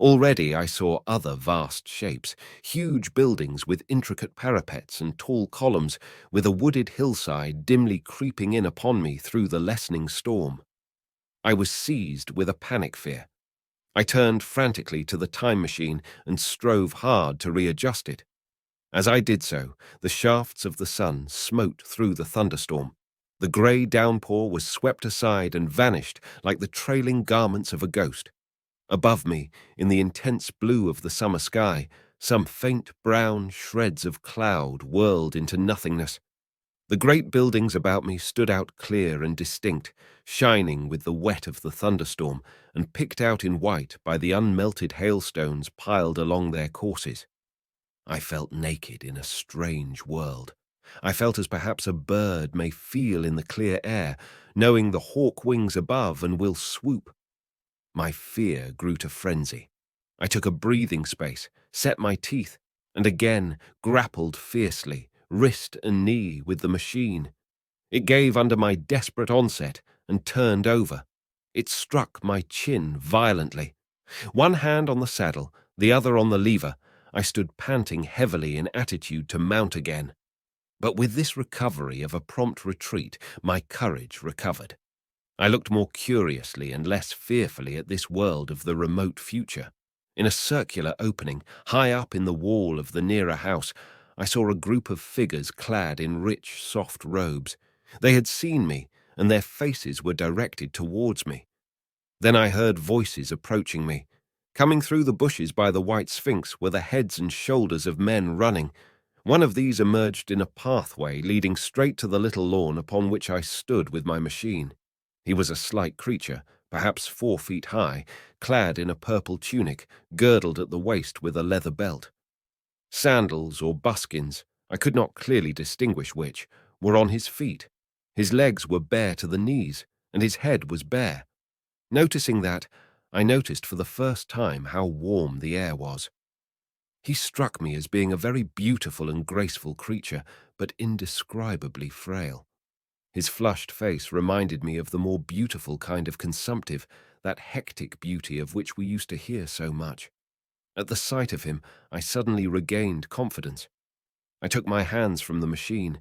Already I saw other vast shapes, huge buildings with intricate parapets and tall columns, with a wooded hillside dimly creeping in upon me through the lessening storm. I was seized with a panic fear. I turned frantically to the time machine and strove hard to readjust it. As I did so, the shafts of the sun smote through the thunderstorm. The grey downpour was swept aside and vanished like the trailing garments of a ghost. Above me, in the intense blue of the summer sky, some faint brown shreds of cloud whirled into nothingness. The great buildings about me stood out clear and distinct, shining with the wet of the thunderstorm and picked out in white by the unmelted hailstones piled along their courses. I felt naked in a strange world. I felt as perhaps a bird may feel in the clear air, knowing the hawk wings above and will swoop. My fear grew to frenzy. I took a breathing space, set my teeth, and again grappled fiercely, wrist and knee, with the machine. It gave under my desperate onset and turned over. It struck my chin violently. One hand on the saddle, the other on the lever, I stood panting heavily in attitude to mount again. But with this recovery of a prompt retreat, my courage recovered. I looked more curiously and less fearfully at this world of the remote future. In a circular opening, high up in the wall of the nearer house, I saw a group of figures clad in rich, soft robes. They had seen me, and their faces were directed towards me. Then I heard voices approaching me. Coming through the bushes by the White Sphinx were the heads and shoulders of men running. One of these emerged in a pathway leading straight to the little lawn upon which I stood with my machine. He was a slight creature, perhaps 4 feet high, clad in a purple tunic, girdled at the waist with a leather belt. Sandals or buskins, I could not clearly distinguish which, were on his feet. His legs were bare to the knees, and his head was bare. Noticing that, I noticed for the first time how warm the air was. He struck me as being a very beautiful and graceful creature, but indescribably frail. His flushed face reminded me of the more beautiful kind of consumptive, that hectic beauty of which we used to hear so much. At the sight of him, I suddenly regained confidence. I took my hands from the machine.